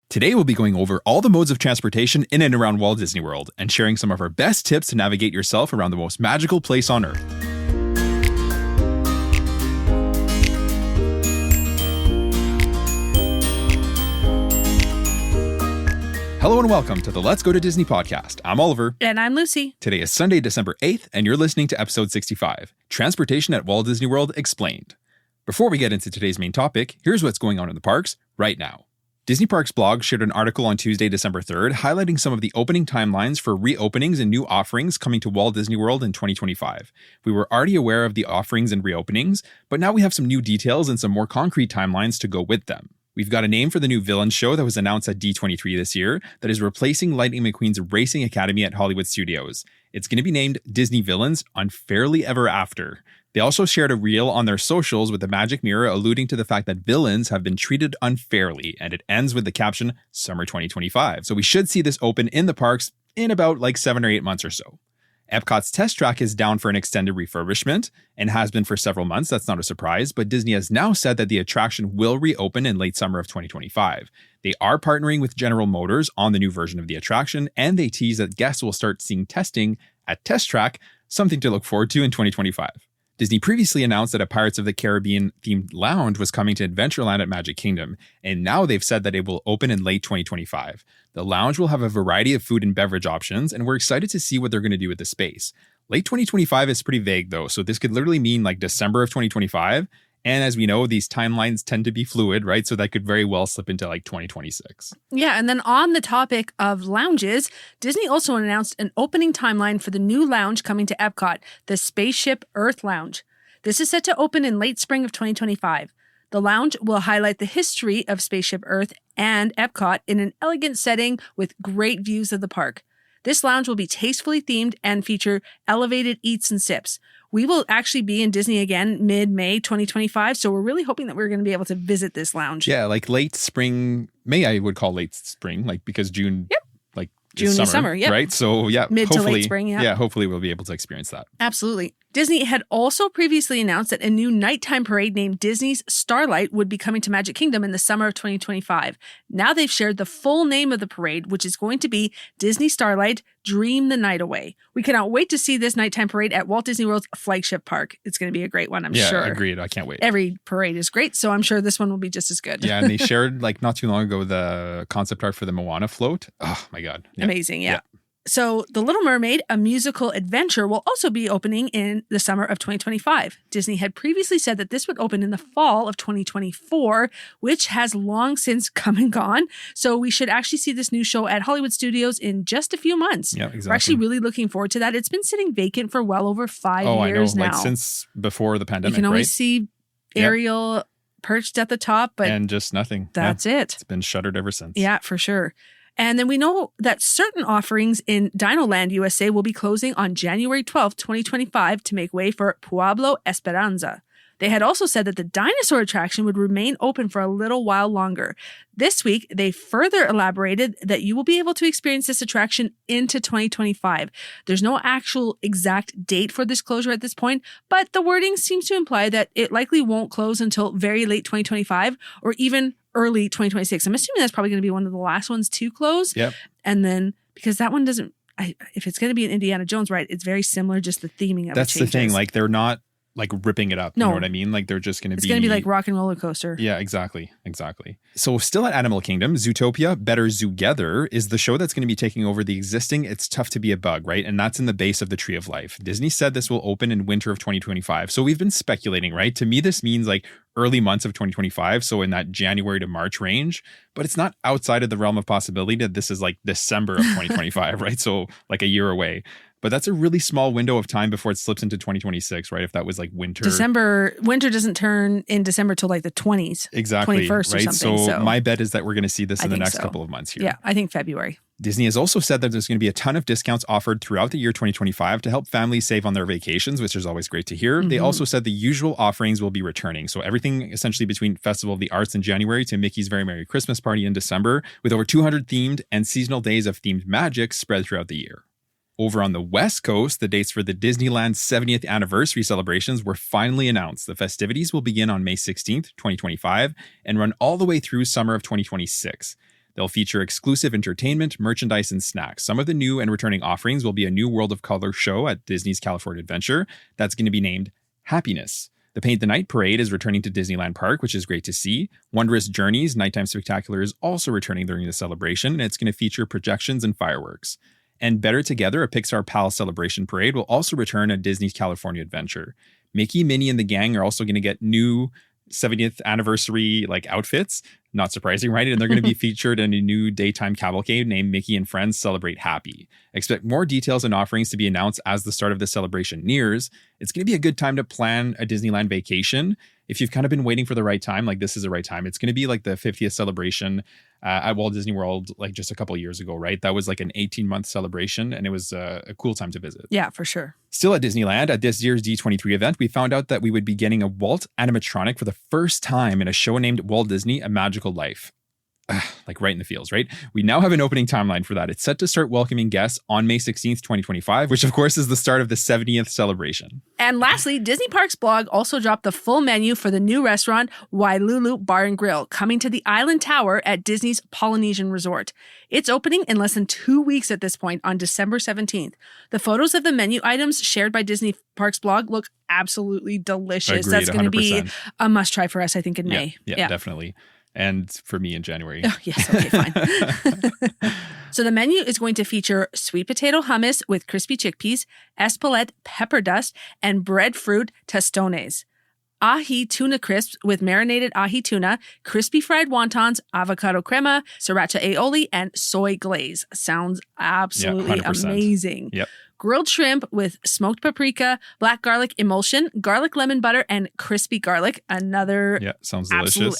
Today we'll be going over all the modes of transportation in and around Walt Disney World and sharing some of our best tips to navigate yourself around the most magical place on Earth. Hello and welcome to the Let's Go to Disney podcast. I'm Oliver. And I'm Lucy. Today is Sunday, December 8th, and you're listening to episode 65, Transportation at Walt Disney World Explained. Before we get into today's main topic, here's what's going on in the parks right now. Disney Parks blog shared an article on Tuesday, December 3rd, highlighting some of the opening timelines for reopenings and new offerings coming to Walt Disney World in 2025. We were already aware of the offerings and reopenings, but now we have some new details and some more concrete timelines to go with them. We've got a name for the new villain show that was announced at D23 this year that is replacing Lightning McQueen's Racing Academy at Hollywood Studios. It's going to be named Disney Villains Unfairly Ever After. They also shared a reel on their socials with the magic mirror alluding to the fact that villains have been treated unfairly, and it ends with the caption, Summer 2025. So we should see this open in the parks in about 7 or 8 months or so. Epcot's test track is down for an extended refurbishment and has been for several months. That's not a surprise, but Disney has now said that the attraction will reopen in late summer of 2025. They are partnering with General Motors on the new version of the attraction, and they tease that guests will start seeing testing at Test Track, something to look forward to in 2025. Disney previously announced that a Pirates of the Caribbean themed lounge was coming to Adventureland at Magic Kingdom, and now they've said that it will open in late 2025. The lounge will have a variety of food and beverage options, and we're excited to see what they're going to do with the space. Late 2025 is pretty vague though, so this could literally mean December of 2025. And as we know, these timelines tend to be fluid, right? So that could very well slip into 2026. Yeah, and then on the topic of lounges, Disney also announced an opening timeline for the new lounge coming to Epcot, the Spaceship Earth Lounge. This is set to open in late spring of 2025. The lounge will highlight the history of Spaceship Earth and Epcot in an elegant setting with great views of the park. This lounge will be tastefully themed and feature elevated eats and sips. We will actually be in Disney again mid-May 2025, so we're really hoping that we're going to be able to visit this lounge. Yeah, late spring, May I would call late spring, because June. Yep. June is summer, yep. Right? So yeah, mid to late spring, yeah. Yeah, hopefully we'll be able to experience that. Absolutely. Disney had also previously announced that a new nighttime parade named Disney's Starlight would be coming to Magic Kingdom in the summer of 2025. Now they've shared the full name of the parade, which is going to be Disney Starlight Dream the Night Away. We cannot wait to see this nighttime parade at Walt Disney World's flagship park. It's going to be a great one, I'm sure. Yeah, agreed. I can't wait. Every parade is great, so I'm sure this one will be just as good. Yeah, and they shared not too long ago the concept art for the Moana float. Oh my God. Yeah. Amazing, yeah. So, The Little Mermaid, a musical adventure, will also be opening in the summer of 2025. Disney had previously said that this would open in the fall of 2024, which has long since come and gone. So, we should actually see this new show at Hollywood Studios in just a few months. Yeah, exactly. We're actually really looking forward to that. It's been sitting vacant for well over 5 years now. Since before the pandemic, you can always right? see Ariel perched at the top, but and just nothing. That's it. It's been shuttered ever since. Yeah, for sure. And then we know that certain offerings in Dinoland USA will be closing on January 12th, 2025 to make way for Pueblo Esperanza. They had also said that the dinosaur attraction would remain open for a little while longer. This week, they further elaborated that you will be able to experience this attraction into 2025. There's no actual exact date for this closure at this point, but the wording seems to imply that it likely won't close until very late 2025 or even early 2026. I'm assuming that's probably going to be one of the last ones to close. Yep. And then, because that one doesn't, if it's going to be an Indiana Jones ride, it's very similar, just the theming of That's it changes. the thing. They're not ripping it up. You know what I mean? They're just going to be... It's going to be like Rock and Roller Coaster. Yeah, exactly. So still at Animal Kingdom, Zootopia Better Zoogether is the show that's going to be taking over the existing It's Tough to Be a Bug, right? And that's in the base of the Tree of Life. Disney said this will open in winter of 2025. So we've been speculating, right? To me, this means early months of 2025. So in that January to March range, but it's not outside of the realm of possibility that this is December of 2025, right? So a year away. But that's a really small window of time before it slips into 2026, right? If that was winter. Winter doesn't turn in December till the 20s. Exactly. 21st right? or something. So my bet is that we're going to see this in the next couple of months here. Yeah, I think February. Disney has also said that there's going to be a ton of discounts offered throughout the year 2025 to help families save on their vacations, which is always great to hear. Mm-hmm. They also said the usual offerings will be returning. So everything essentially between Festival of the Arts in January to Mickey's Very Merry Christmas Party in December, with over 200 themed and seasonal days of themed magic spread throughout the year. Over on the West Coast, the dates for the Disneyland 70th anniversary celebrations were finally announced. The festivities will begin on May 16th, 2025, and run all the way through summer of 2026. They'll feature exclusive entertainment, merchandise, and snacks. Some of the new and returning offerings will be a new World of Color show at Disney's California Adventure that's going to be named Happiness. The Paint the Night Parade is returning to Disneyland Park, which is great to see. Wondrous Journeys Nighttime Spectacular is also returning during the celebration, and it's going to feature projections and fireworks. And Better Together, a Pixar Palace celebration parade, will also return at Disney's California Adventure. Mickey, Minnie, and the gang are also going to get new 70th anniversary outfits. Not surprising, right? And they're going to be featured in a new daytime cavalcade named Mickey and Friends Celebrate Happy. Expect more details and offerings to be announced as the start of the celebration nears. It's going to be a good time to plan a Disneyland vacation. If you've kind of been waiting for the right time, this is the right time. It's going to be the 50th celebration at Walt Disney World, just a couple of years ago, right? That was an 18-month celebration, and it was a cool time to visit. Yeah, for sure. Still at Disneyland, at this year's D23 event, we found out that we would be getting a Walt animatronic for the first time in a show named Walt Disney: A Magical Life. Right in the feels, right? We now have an opening timeline for that. It's set to start welcoming guests on May 16th, 2025, which of course is the start of the 70th celebration. And lastly, Disney Parks blog also dropped the full menu for the new restaurant, Wailulu Bar and Grill, coming to the Island Tower at Disney's Polynesian Resort. It's opening in less than 2 weeks at this point on December 17th. The photos of the menu items shared by Disney Parks blog look absolutely delicious. Agreed, That's going to 100%. be a must try for us, I think, in May. Yeah, definitely. And for me in January. Oh, yes, okay, fine. So the menu is going to feature sweet potato hummus with crispy chickpeas, espelette pepper dust, and breadfruit tostones. Ahi tuna crisps with marinated ahi tuna, crispy fried wontons, avocado crema, sriracha aioli, and soy glaze. Sounds absolutely 100%. Amazing. Yep. Grilled shrimp with smoked paprika, black garlic emulsion, garlic lemon butter, and crispy garlic. Another sounds delicious.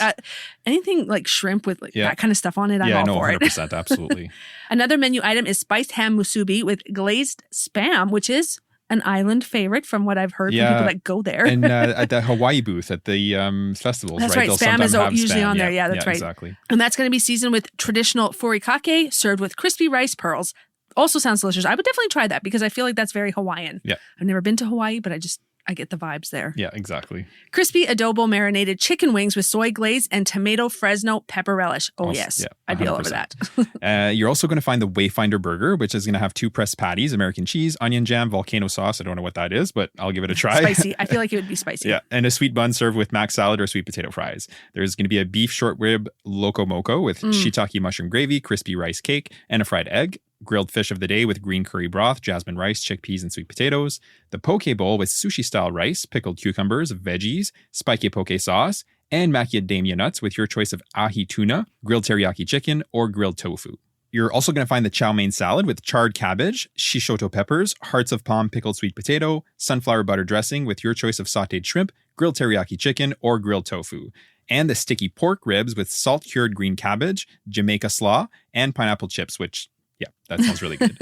Anything like shrimp with that kind of stuff on it, I'm all for 100%, it. absolutely. Another menu item is spiced ham musubi with glazed spam, which is an island favorite from what I've heard from people that go there. And at the Hawaii booth at the festivals, that's right? They'll spam is usually on there. Yeah, that's right. Exactly. And that's going to be seasoned with traditional furikake served with crispy rice pearls. Also sounds delicious. I would definitely try that because I feel like that's very Hawaiian. Yeah. I've never been to Hawaii, but I get the vibes there. Yeah, exactly. Crispy adobo marinated chicken wings with soy glaze and tomato Fresno pepper relish. Oh, yes. I'd be all over that. You're also going to find the Wayfinder burger, which is going to have 2 pressed patties, American cheese, onion jam, volcano sauce. I don't know what that is, but I'll give it a try. Spicy. I feel like it would be spicy. Yeah. And a sweet bun served with mac salad or sweet potato fries. There's going to be a beef short rib loco moco with shiitake mushroom gravy, crispy rice cake, and a fried egg. Grilled fish of the day with green curry broth, jasmine rice, chickpeas, and sweet potatoes. The poke bowl with sushi-style rice, pickled cucumbers, veggies, spiky poke sauce, and macadamia nuts with your choice of ahi tuna, grilled teriyaki chicken, or grilled tofu. You're also going to find the chow mein salad with charred cabbage, shishoto peppers, hearts of palm pickled sweet potato, sunflower butter dressing with your choice of sautéed shrimp, grilled teriyaki chicken, or grilled tofu. And the sticky pork ribs with salt-cured green cabbage, Jamaica slaw, and pineapple chips, which... yeah, that sounds really good.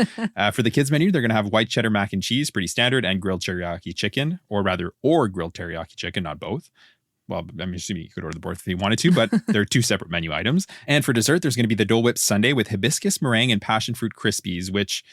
For the kids menu, they're going to have white cheddar mac and cheese, pretty standard, and grilled teriyaki chicken, or grilled teriyaki chicken, not both. Well, I'm assuming you could order the both if you wanted to, but they're 2 separate menu items. And for dessert, there's going to be the Dole Whip sundae with hibiscus meringue and passion fruit crispies, which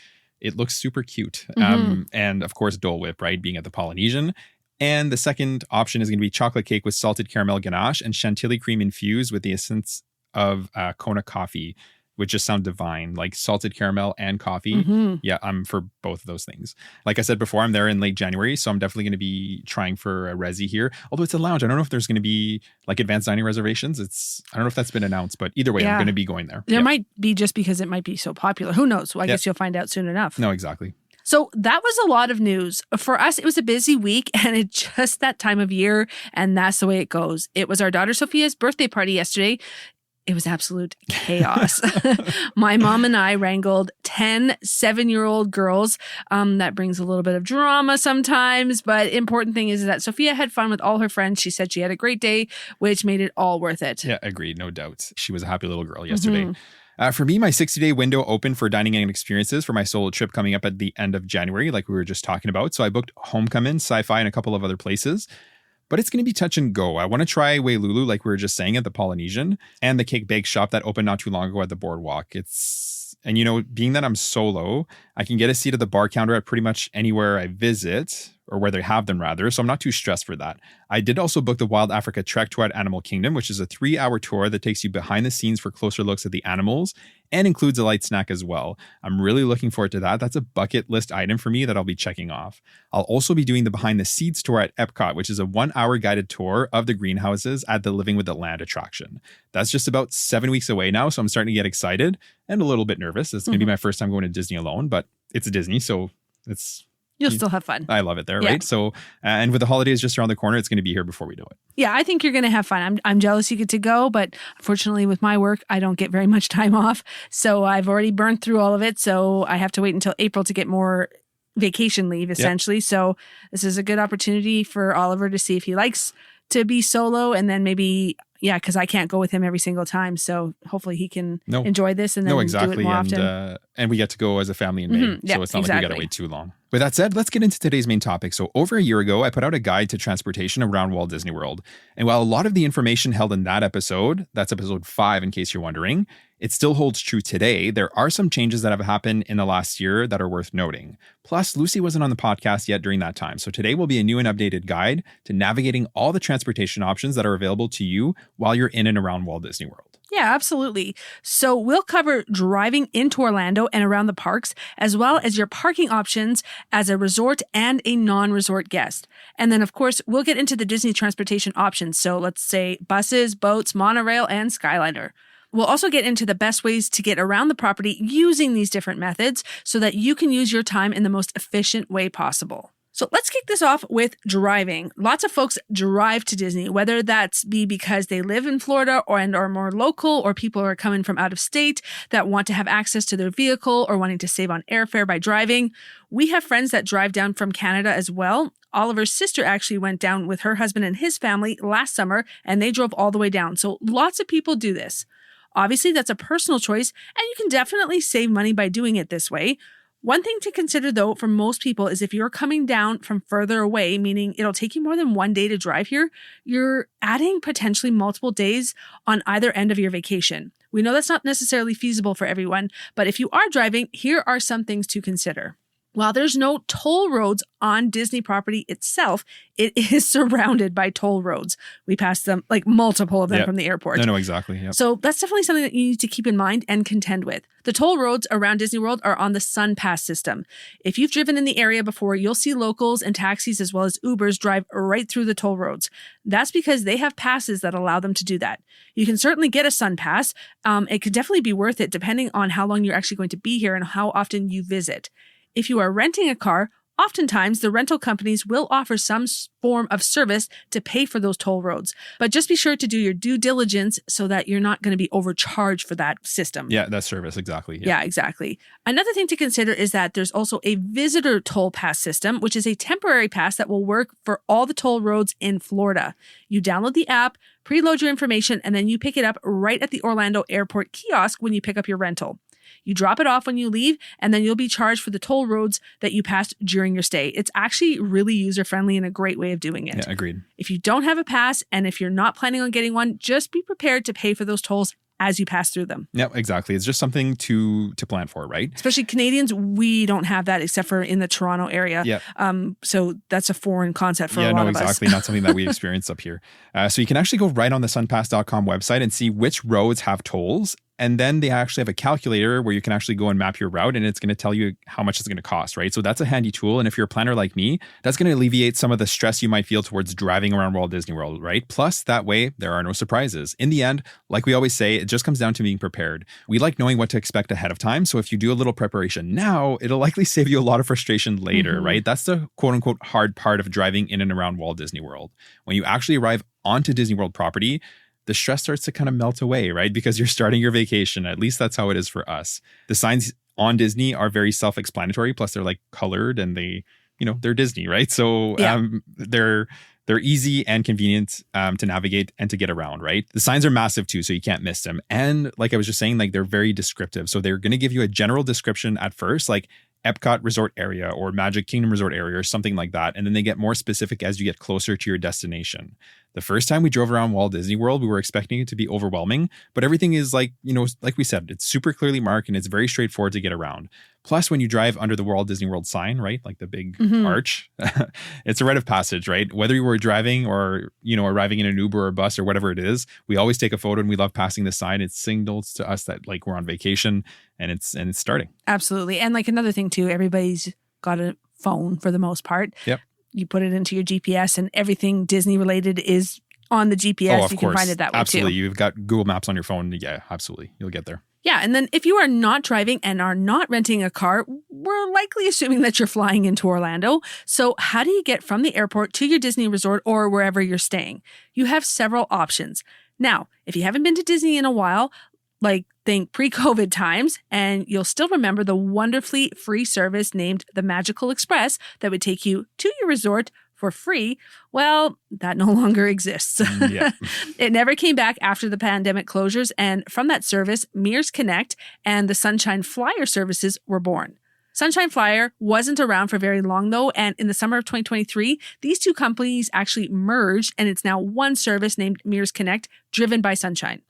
it looks super cute. And of course, Dole Whip, right, being at the Polynesian. And the second option is going to be chocolate cake with salted caramel ganache and chantilly cream infused with the essence of Kona coffee, which just sound divine, like salted caramel and coffee. Yeah, I'm for both of those things. Like I said before, I'm there in late January, so I'm definitely going to be trying for a resi here. Although it's a lounge, I don't know if there's going to be advanced dining reservations. I don't know if that's been announced, but either way, I'm going to be going there. There might be, just because it might be so popular. Who knows? Well, I guess you'll find out soon enough. No, exactly. So that was a lot of news. For us, it was a busy week, and it's just that time of year, and that's the way it goes. It was our daughter Sophia's birthday party yesterday. It was absolute chaos. My mom and I wrangled 10 7-year-old girls. That brings a little bit of drama sometimes, but important thing is that Sophia had fun with all her friends. She said she had a great day, which made it all worth it. Yeah, agreed. No doubt. She was a happy little girl yesterday. For me, my 60-day window opened for dining and experiences for my solo trip coming up at the end of January, like we were just talking about. So I booked Homecoming, Sci-Fi, and a couple of other places. But it's going to be touch and go. I want to try Wailulu, like we were just saying, at the Polynesian, and the cake bake shop that opened not too long ago at the Boardwalk. And being that I'm solo, I can get a seat at the bar counter at pretty much anywhere I visit. or where they have them rather, so I'm not too stressed for that. I did also book the Wild Africa Trek Tour at Animal Kingdom, which is a 3-hour tour that takes you behind the scenes for closer looks at the animals and includes a light snack as well. I'm really looking forward to that. That's a bucket list item for me that I'll be checking off. I'll also be doing the Behind the Seeds tour at Epcot, which is a 1-hour guided tour of the greenhouses at the Living with the Land attraction. That's just about 7 weeks away now, so I'm starting to get excited and a little bit nervous. It's going to be my first time going to Disney alone, but it's Disney, so you'll still have fun. I love it there, right? So, and with the holidays just around the corner, it's going to be here before we do it. Yeah, I think you're going to have fun. I'm jealous you get to go, but unfortunately with my work, I don't get very much time off. So I've already burned through all of it. So I have to wait until April to get more vacation leave, essentially. So this is a good opportunity for Oliver to see if he likes to be solo, and then maybe, because I can't go with him every single time. So hopefully he can enjoy this and then do it more often. And we get to go as a family in May. So it's not like we got to wait too long. With that said, let's get into today's main topic. So over a year ago, I put out a guide to transportation around Walt Disney World. And while a lot of the information held in that episode, that's episode 5 in case you're wondering, it still holds true today. There are some changes that have happened in the last year that are worth noting. Plus, Lucy wasn't on the podcast yet during that time. So today will be a new and updated guide to navigating all the transportation options that are available to you while you're in and around Walt Disney World. Yeah, absolutely. So we'll cover driving into Orlando and around the parks, as well as your parking options as a resort and a non-resort guest. And then, of course, we'll get into the Disney transportation options. So let's say buses, boats, monorail, and Skyliner. We'll also get into the best ways to get around the property using these different methods so that you can use your time in the most efficient way possible. So let's kick this off with driving. Lots of folks drive to Disney, whether that's because they live in Florida or are more local, or people are coming from out of state that want to have access to their vehicle or wanting to save on airfare by driving. We have friends that drive down from Canada as well. Oliver's sister actually went down with her husband and his family last summer, and they drove all the way down. So lots of people do this. Obviously, that's a personal choice, and you can definitely save money by doing it this way. One thing to consider, though, for most people is if you're coming down from further away, meaning it'll take you more than one day to drive here, you're adding potentially multiple days on either end of your vacation. We know that's not necessarily feasible for everyone, but if you are driving, here are some things to consider. While there's no toll roads on Disney property itself, it is surrounded by toll roads. We passed them, like multiple of them from the airport. No, exactly. Yep. So that's definitely something that you need to keep in mind and contend with. The toll roads around Disney World are on the Sun Pass system. If you've driven in the area before, you'll see locals and taxis as well as Ubers drive right through the toll roads. That's because they have passes that allow them to do that. You can certainly get a Sun Pass. It could definitely be worth it depending on how long you're actually going to be here and how often you visit. If you are renting a car, oftentimes the rental companies will offer some form of service to pay for those toll roads. But just be sure to do your due diligence so that you're not going to be overcharged for that system. Yeah, that service, exactly. Yeah, exactly. Another thing to consider is that there's also a visitor toll pass system, which is a temporary pass that will work for all the toll roads in Florida. You download the app, preload your information, and then you pick it up right at the Orlando airport kiosk when you pick up your rental. You drop it off when you leave, and then you'll be charged for the toll roads that you passed during your stay. It's actually really user-friendly and a great way of doing it. Yeah, agreed. If you don't have a pass, and if you're not planning on getting one, just be prepared to pay for those tolls as you pass through them. Yeah, exactly. It's just something to plan for, right? Especially Canadians, we don't have that except for in the Toronto area. Yeah. So that's a foreign concept for a lot of us. Yeah, no, exactly. Not something that we experience up here. So you can actually go right on the sunpass.com website and see which roads have tolls. And then they actually have a calculator where you can actually go and map your route, and it's going to tell you how much it's going to cost, right? So that's a handy tool. And if you're a planner like me, that's going to alleviate some of the stress you might feel towards driving around Walt Disney World, right? Plus, that way, there are no surprises. In the end, like we always say, it just comes down to being prepared. We like knowing what to expect ahead of time. So if you do a little preparation now, it'll likely save you a lot of frustration later, right? That's the quote unquote hard part of driving in and around Walt Disney World. When you actually arrive onto Disney World property, the stress starts to kind of melt away, right? Because you're starting your vacation. At least that's how it is for us. The signs on Disney are very self-explanatory. Plus, they're like colored and they're Disney, right? So they're easy and convenient to navigate and to get around, right? The signs are massive too, so you can't miss them. And like I was just saying, like they're very descriptive. So they're going to give you a general description at first, like Epcot Resort Area or Magic Kingdom Resort Area or something like that. And then they get more specific as you get closer to your destination. The first time we drove around Walt Disney World, we were expecting it to be overwhelming, but everything is like we said, it's super clearly marked and it's very straightforward to get around. Plus, when you drive under the Walt Disney World sign, right, like the big arch, it's a rite of passage, right? Whether you were driving or, arriving in an Uber or bus or whatever it is, we always take a photo and we love passing the sign. It signals to us that like we're on vacation and it's starting. Absolutely. And like another thing too, everybody's got a phone for the most part. Yep. You put it into your GPS and everything Disney related is on the GPS. Oh, of You course. can find it that way Absolutely. too. You've got Google Maps on your phone. Yeah, absolutely. You'll get there. Yeah. And then if you are not driving and are not renting a car, we're likely assuming that you're flying into Orlando. So how do you get from the airport to your Disney resort or wherever you're staying? You have several options. Now, if you haven't been to Disney in a while, like think pre-COVID times, and you'll still remember the wonderfully free service named the Magical Express that would take you to your resort for free. Well, that no longer exists. Yeah. It never came back after the pandemic closures. And from that service, Mears Connect and the Sunshine Flyer services were born. Sunshine Flyer wasn't around for very long though. And in the summer of 2023, these two companies actually merged and it's now one service named Mears Connect driven by Sunshine.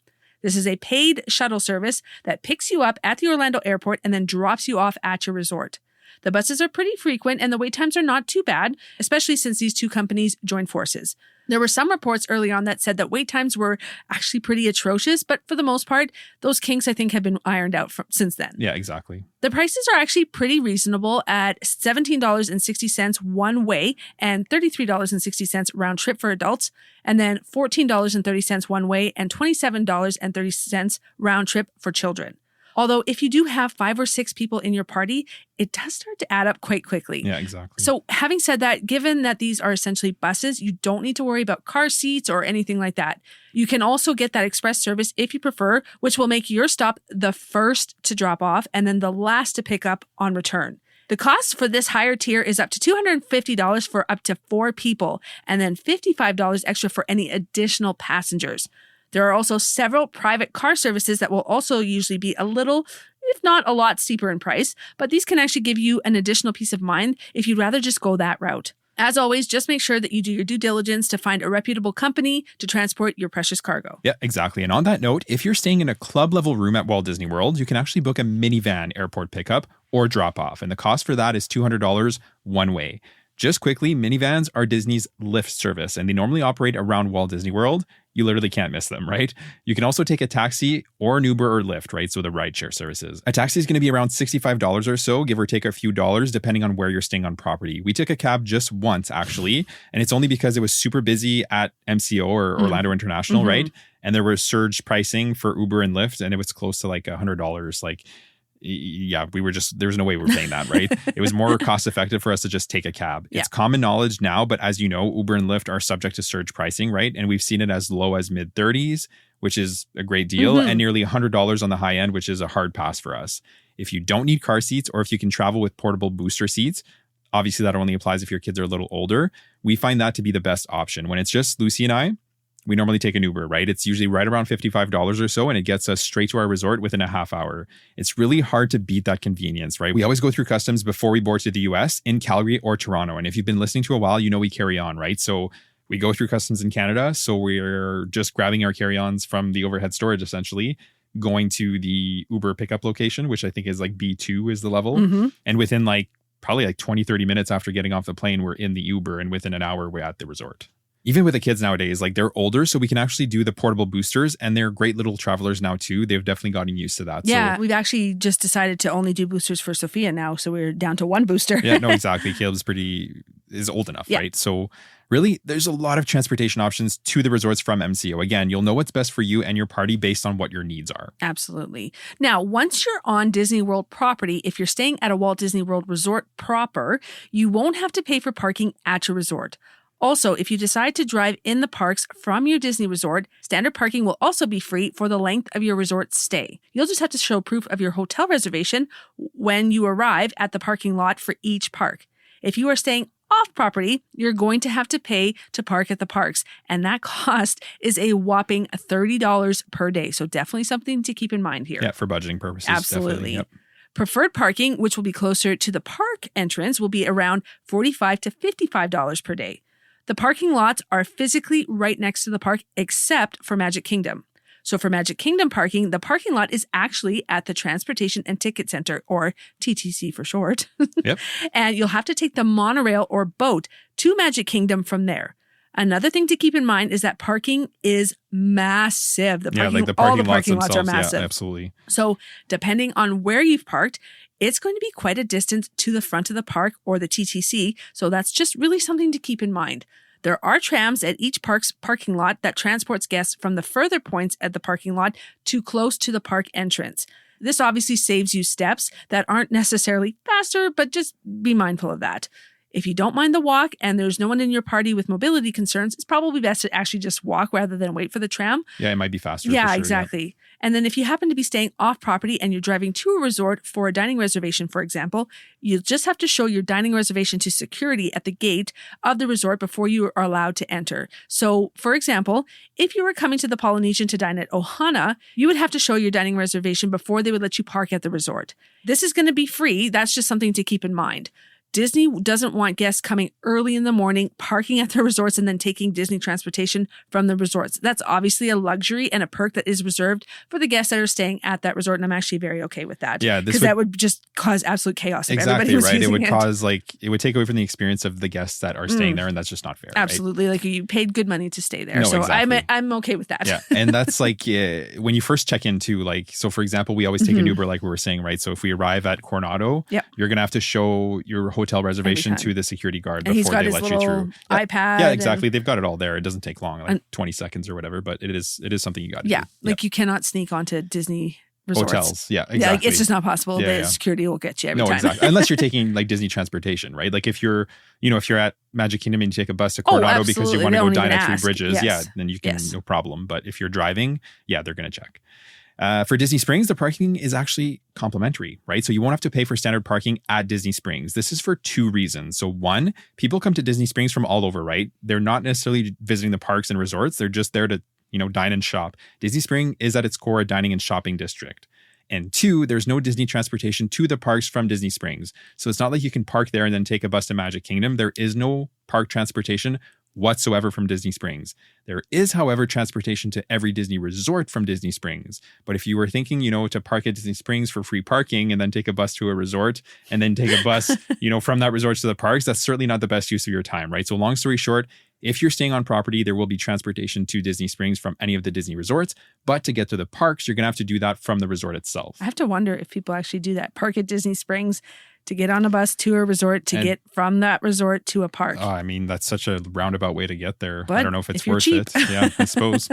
This is a paid shuttle service that picks you up at the Orlando airport and then drops you off at your resort. The buses are pretty frequent and the wait times are not too bad, especially since these two companies joined forces. There were some reports early on that said that wait times were actually pretty atrocious, but for the most part, those kinks I think have been ironed out since then. Yeah, exactly. The prices are actually pretty reasonable at $17.60 one way and $33.60 round trip for adults, and then $14.30 one way and $27.30 round trip for children. Although if you do have 5 or 6 people in your party, it does start to add up quite quickly. Yeah, exactly. So having said that, given that these are essentially buses, you don't need to worry about car seats or anything like that. You can also get that express service if you prefer, which will make your stop the first to drop off and then the last to pick up on return. The cost for this higher tier is up to $250 for up to 4 people and then $55 extra for any additional passengers. There are also several private car services that will also usually be a little, if not a lot steeper in price, but these can actually give you an additional peace of mind if you'd rather just go that route. As always, just make sure that you do your due diligence to find a reputable company to transport your precious cargo. Yeah, exactly. And on that note, if you're staying in a club level room at Walt Disney World, you can actually book a minivan airport pickup or drop off. And the cost for that is $200 one way. Just quickly, minivans are Disney's Lyft service, and they normally operate around Walt Disney World. You literally can't miss them, right? You can also take a taxi or an Uber or Lyft, right? So the rideshare services. A taxi is going to be around $65 or so, give or take a few dollars, depending on where you're staying on property. We took a cab just once, actually, and it's only because it was super busy at MCO or Orlando International, right? And there was surge pricing for Uber and Lyft, and it was close to like $100. Like, yeah, there's no way we're paying that, right? It was more cost effective for us to just take a cab. Yeah. It's common knowledge now, but as you know, Uber and Lyft are subject to surge pricing, right? And we've seen it as low as mid 30s, which is a great deal, and nearly $100 on the high end, which is a hard pass for us. If you don't need car seats or if you can travel with portable booster seats, obviously that only applies if your kids are a little older. We find that to be the best option. When it's just Lucy and I, we normally take an Uber, right? It's usually right around $55 or so, and it gets us straight to our resort within a half hour. It's really hard to beat that convenience, right? We always go through customs before we board to the US in Calgary or Toronto. And if you've been listening to a while, you know we carry on, right? So we go through customs in Canada. So we're just grabbing our carry-ons from the overhead storage, essentially, going to the Uber pickup location, which I think is like B2 is the level. And within probably 20, 30 minutes after getting off the plane, we're in the Uber, and within an hour, we're at the resort. Even with the kids nowadays, they're older, so we can actually do the portable boosters, and they're great little travelers now too. They've definitely gotten used to that. Yeah, so, we've actually just decided to only do boosters for Sophia now, so we're down to 1 booster. Yeah, no, exactly. Caleb is old enough, right? So really, there's a lot of transportation options to the resorts from MCO. Again, you'll know what's best for you and your party based on what your needs are. Absolutely. Now, once you're on Disney World property, if you're staying at a Walt Disney World resort proper, you won't have to pay for parking at your resort. Also, if you decide to drive in the parks from your Disney resort, standard parking will also be free for the length of your resort stay. You'll just have to show proof of your hotel reservation when you arrive at the parking lot for each park. If you are staying off property, you're going to have to pay to park at the parks, and that cost is a whopping $30 per day. So definitely something to keep in mind here. Yeah, for budgeting purposes. Absolutely. Yep. Preferred parking, which will be closer to the park entrance, will be around $45 to $55 per day. The parking lots are physically right next to the park except for Magic Kingdom. So for Magic Kingdom parking, the parking lot is actually at the Transportation and Ticket Center, or TTC for short. Yep. And you'll have to take the monorail or boat to Magic Kingdom from there. Another thing to keep in mind is that parking is massive. The parking lots are massive. Yeah, absolutely. So depending on where you've parked, it's going to be quite a distance to the front of the park or the TTC. So that's just really something to keep in mind. There are trams at each park's parking lot that transports guests from the further points at the parking lot to close to the park entrance. This obviously saves you steps that aren't necessarily faster, but just be mindful of that. If you don't mind the walk and there's no one in your party with mobility concerns, it's probably best to actually just walk rather than wait for the tram. Yeah, it might be faster. Yeah, for sure, exactly. Yeah. And then if you happen to be staying off property and you're driving to a resort for a dining reservation, for example, you just have to show your dining reservation to security at the gate of the resort before you are allowed to enter. So, for example, if you were coming to the Polynesian to dine at Ohana, you would have to show your dining reservation before they would let you park at the resort. This is going to be free. That's just something to keep in mind. Disney doesn't want guests coming early in the morning, parking at their resorts, and then taking Disney transportation from the resorts. That's obviously a luxury and a perk that is reserved for the guests that are staying at that resort, and I'm actually very okay with that. Yeah, because that would just cause absolute chaos if everybody was right. using It would cause it would take away from the experience of the guests that are staying there, and that's just not fair. Absolutely, right? You paid good money to stay there, No, so exactly. I'm okay with that. Yeah, and that's when you first check into so for example, we always take an Uber, like we were saying, right? So if we arrive at Coronado, you're gonna have to show your hotel reservation to the security guard before they let you through. iPad. Yeah, exactly. They've got it all there. It doesn't take long, like 20 seconds or whatever, but it is something you got to do. Yeah, you cannot sneak onto Disney resorts. Hotels. Yeah, exactly. Yeah, it's just not possible. The security will get you every time. No, exactly. Unless you're taking Disney transportation, right? Like if you're at Magic Kingdom and you take a bus to Coronado because you want to go dine at Three Bridges, then you can, no problem. But if you're driving, they're going to check. For Disney Springs, the parking is actually complimentary, right? So you won't have to pay for standard parking at Disney Springs. This is for two reasons. So one, people come to Disney Springs from all over, right? They're not necessarily visiting the parks and resorts. They're just there to, dine and shop. Disney Springs is at its core a dining and shopping district. And two, there's no Disney transportation to the parks from Disney Springs. So it's not like you can park there and then take a bus to Magic Kingdom. There is no park transportation whatsoever from Disney Springs. There is, however, transportation to every Disney resort from Disney Springs. But if you were thinking, to park at Disney Springs for free parking and then take a bus to a resort and then take a bus, from that resort to the parks, that's certainly not the best use of your time, right? So long story short, if you're staying on property, there will be transportation to Disney Springs from any of the Disney resorts. But to get to the parks, you're going to have to do that from the resort itself. I have to wonder if people actually do that. Park at Disney Springs to get on a bus to a resort to get from that resort to a park. Oh, I mean, that's such a roundabout way to get there. But I don't know if it's worth cheap. it. Yeah, I suppose.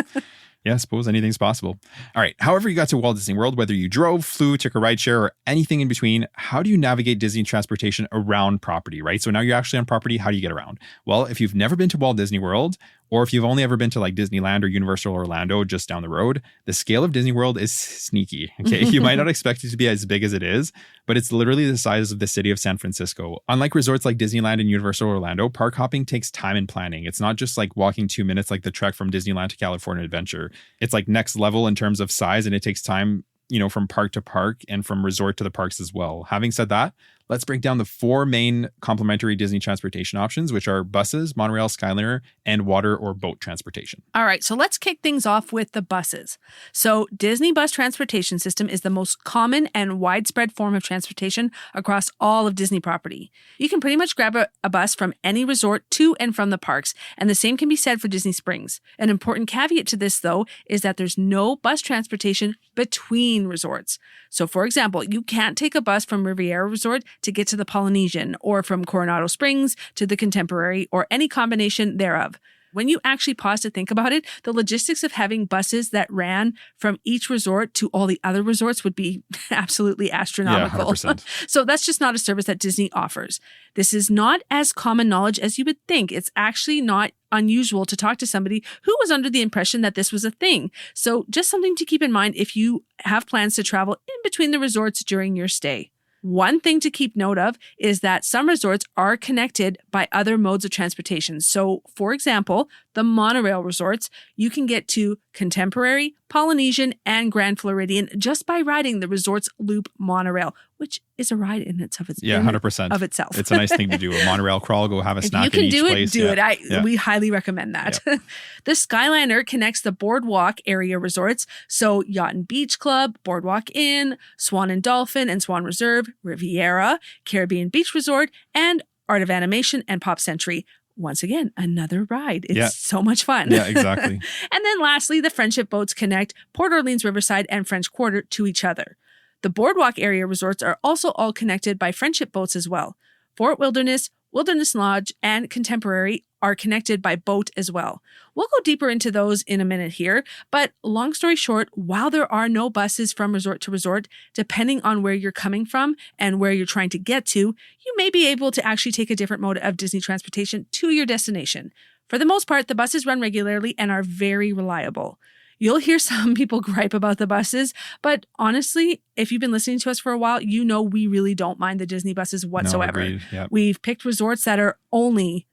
Yeah, I suppose anything's possible. All right. However you got to Walt Disney World, whether you drove, flew, took a rideshare, or anything in between, how do you navigate Disney transportation around property, right? So now you're actually on property. How do you get around? Well, if you've never been to Walt Disney World, or if you've only ever been to Disneyland or Universal Orlando just down the road, the scale of Disney World is sneaky. Okay. You might not expect it to be as big as it is, but it's literally the size of the city of San Francisco. Unlike resorts like Disneyland and Universal Orlando, park hopping takes time and planning. It's not just walking 2 minutes like the trek from Disneyland to California Adventure. It's next level in terms of size, and it takes time, from park to park and from resort to the parks as well. Having said that, let's break down the four main complimentary Disney transportation options, which are buses, Monorail, Skyliner, and water or boat transportation. All right, so let's kick things off with the buses. So Disney Bus Transportation System is the most common and widespread form of transportation across all of Disney property. You can pretty much grab a bus from any resort to and from the parks, and the same can be said for Disney Springs. An important caveat to this, though, is that there's no bus transportation between resorts. So, for example, you can't take a bus from Riviera Resort to get to the Polynesian, or from Coronado Springs to the Contemporary, or any combination thereof. When you actually pause to think about it, the logistics of having buses that ran from each resort to all the other resorts would be absolutely astronomical. Yeah, 100%. So that's just not a service that Disney offers. This is not as common knowledge as you would think. It's actually not unusual to talk to somebody who was under the impression that this was a thing. So just something to keep in mind if you have plans to travel in between the resorts during your stay. One thing to keep note of is that some resorts are connected by other modes of transportation. So, for example, the monorail resorts, you can get to Contemporary, Polynesian, and Grand Floridian just by riding the resort's Loop monorail, which is a ride in itself. 100%. Of itself. It's a nice thing to do. A monorail crawl, go have a snack If you can at each do it, place. do it. We highly recommend that. The Skyliner connects the Boardwalk area resorts, so Yacht and Beach Club, Boardwalk Inn, Swan and Dolphin and Swan Reserve, Riviera, Caribbean Beach Resort, and Art of Animation and Pop Century. Once again, another ride. It's so much fun. Yeah, exactly. And then lastly, the Friendship Boats connect Port Orleans Riverside and French Quarter to each other. The Boardwalk area resorts are also all connected by Friendship Boats as well. Fort Wilderness, Wilderness Lodge, and Contemporary are connected by boat as well. We'll go deeper into those in a minute here, but long story short, while there are no buses from resort to resort, depending on where you're coming from and where you're trying to get to, you may be able to actually take a different mode of Disney transportation to your destination. For the most part, the buses run regularly and are very reliable. You'll hear some people gripe about the buses, but honestly, if you've been listening to us for a while, you know we really don't mind the Disney buses whatsoever. No, agreed. Yep. We've picked resorts that are only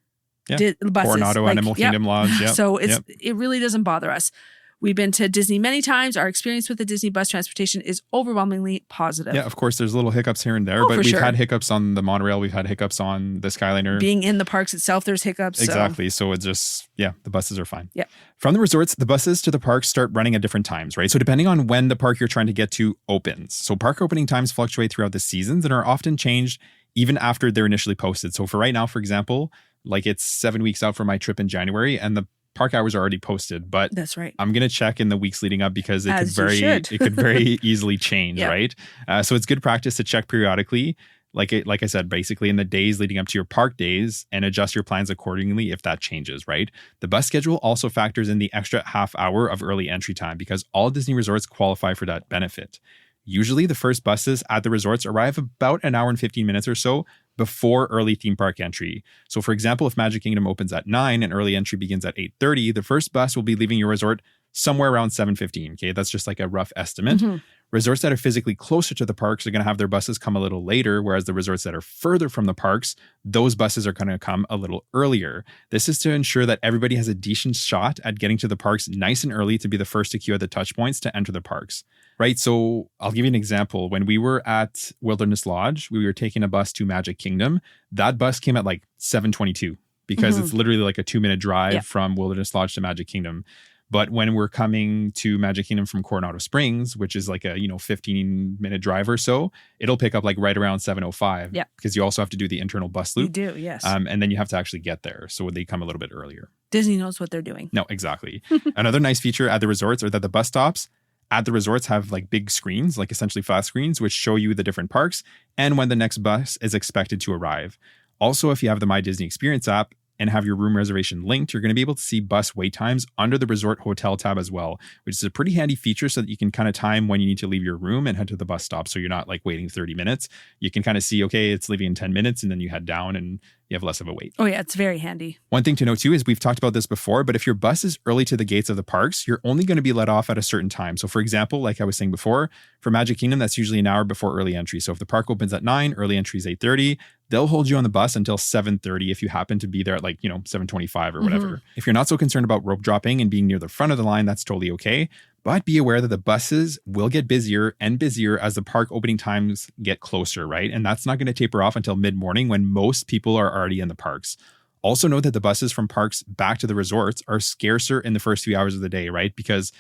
buses. Coronado, Animal Kingdom Lodge. Yep. So it really doesn't bother us. We've been to Disney many times. Our experience with the Disney bus transportation is overwhelmingly positive. Yeah, of course, there's little hiccups here and there, but we've had hiccups on the monorail. We've had hiccups on the Skyliner. Being in the parks itself, there's hiccups. Exactly. So it's just, the buses are fine. Yeah. From the resorts, the buses to the parks start running at different times, right? So depending on when the park you're trying to get to opens. So park opening times fluctuate throughout the seasons and are often changed even after they're initially posted. So for right now, for example, like it's 7 weeks out for my trip in January and the park hours are already posted, but that's right. I'm going to check in the weeks leading up because it could very easily change, right? So it's good practice to check periodically, like I said, basically in the days leading up to your park days and adjust your plans accordingly if that changes, right? The bus schedule also factors in the extra half hour of early entry time because all Disney resorts qualify for that benefit. Usually the first buses at the resorts arrive about an hour and 15 minutes or so before early theme park entry. So for example, if Magic Kingdom opens at 9 and early entry begins at 8:30, the first bus will be leaving your resort somewhere around 7:15. Okay, that's just like a rough estimate. Mm-hmm. Resorts that are physically closer to the parks are going to have their buses come a little later, whereas the resorts that are further from the parks, those buses are going to come a little earlier. This is to ensure that everybody has a decent shot at getting to the parks nice and early to be the first to queue at the touch points to enter the parks. Right. So I'll give you an example. When we were at Wilderness Lodge, we were taking a bus to Magic Kingdom. That bus came at like 7:22 because it's literally like a 2-minute drive from Wilderness Lodge to Magic Kingdom. But when we're coming to Magic Kingdom from Coronado Springs, which is like a 15-minute drive or so, it'll pick up like right around 7:05. Yeah. Because you also have to do the internal bus loop. You do, yes. And then you have to actually get there. So they come a little bit earlier. Disney knows what they're doing. No, exactly. Another nice feature at the resorts are that the bus stops at the resorts have like big screens, like essentially flat screens, which show you the different parks and when the next bus is expected to arrive. Also, if you have the My Disney Experience app and have your room reservation linked, you're going to be able to see bus wait times under the resort hotel tab as well, which is a pretty handy feature so that you can kind of time when you need to leave your room and head to the bus stop. So you're not like waiting 30 minutes. You can kind of see, okay, it's leaving in 10 minutes and then you head down and you have less of a wait. Oh yeah, it's very handy. One thing to note too is we've talked about this before, but if your bus is early to the gates of the parks, you're only going to be let off at a certain time. So for example, like I was saying before, for Magic Kingdom, that's usually an hour before early entry. So if the park opens at 9, early entry is 8:30, they'll hold you on the bus until 7:30 if you happen to be there at 7:25 or whatever. Mm-hmm. If you're not so concerned about rope dropping and being near the front of the line, that's totally okay. But be aware that the buses will get busier and busier as the park opening times get closer, right? And that's not going to taper off until mid-morning when most people are already in the parks. Also note that the buses from parks back to the resorts are scarcer in the first few hours of the day, right? Because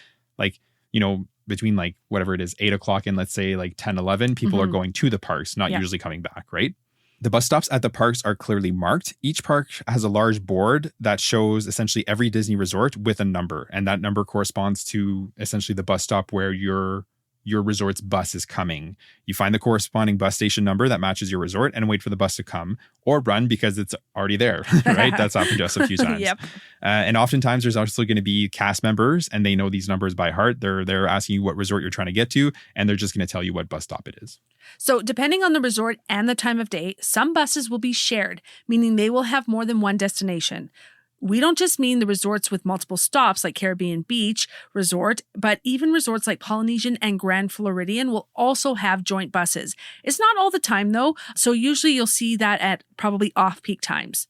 between whatever it is, 8 o'clock and let's say 10, 11, people are going to the parks, not usually coming back, right? The bus stops at the parks are clearly marked. Each park has a large board that shows essentially every Disney resort with a number. And that number corresponds to essentially the bus stop where your resort's bus is coming. You find the corresponding bus station number that matches your resort and wait for the bus to come or run because it's already there, right? That's happened to us a few times. Yep. And oftentimes there's also going to be cast members and they know these numbers by heart. They're asking you what resort you're trying to get to and they're just going to tell you what bus stop it is. So depending on the resort and the time of day, some buses will be shared, meaning they will have more than one destination. We don't just mean the resorts with multiple stops like Caribbean Beach Resort, but even resorts like Polynesian and Grand Floridian will also have joint buses. It's not all the time though, so usually you'll see that at probably off-peak times.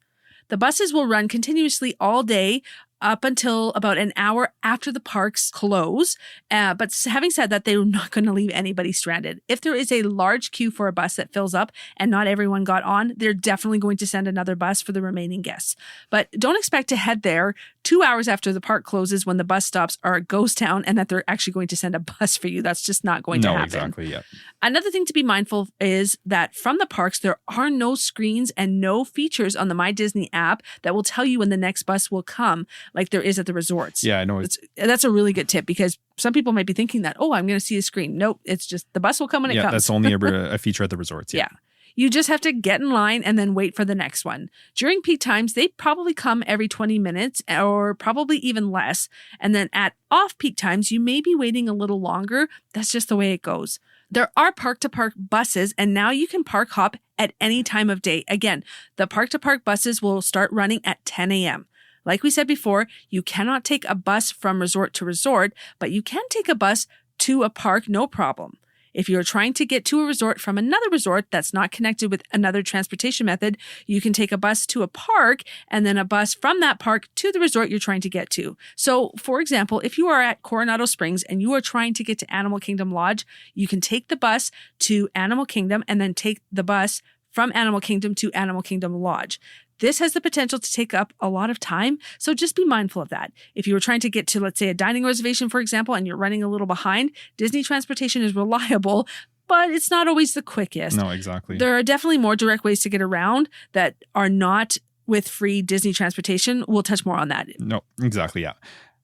The buses will run continuously all day up until about an hour after the parks close. But having said that, they're not going to leave anybody stranded. If there is a large queue for a bus that fills up and not everyone got on, they're definitely going to send another bus for the remaining guests. But don't expect to head there 2 hours after the park closes when the bus stops are a ghost town and that they're actually going to send a bus for you. That's just not going to happen. Exactly, yeah. Another thing to be mindful of is that from the parks, there are no screens and no features on the My Disney app that will tell you when the next bus will come, like there is at the resorts. Yeah, I know. That's a really good tip because some people might be thinking that, I'm going to see a screen. Nope, it's just the bus will come when it comes. Yeah, that's only a feature at the resorts. Yeah. You just have to get in line and then wait for the next one. During peak times, they probably come every 20 minutes or probably even less. And then at off-peak times, you may be waiting a little longer. That's just the way it goes. There are park-to-park buses, and now you can park hop at any time of day. Again, the park-to-park buses will start running at 10 a.m. Like we said before, you cannot take a bus from resort to resort, but you can take a bus to a park, no problem. If you're trying to get to a resort from another resort that's not connected with another transportation method, you can take a bus to a park and then a bus from that park to the resort you're trying to get to. So, for example, if you are at Coronado Springs and you are trying to get to Animal Kingdom Lodge, you can take the bus to Animal Kingdom and then take the bus from Animal Kingdom to Animal Kingdom Lodge. This has the potential to take up a lot of time, so just be mindful of that. If you were trying to get to, let's say, a dining reservation, for example, and you're running a little behind, Disney transportation is reliable, but it's not always the quickest. No, exactly. There are definitely more direct ways to get around that are not with free Disney transportation. We'll touch more on that. No, exactly, yeah.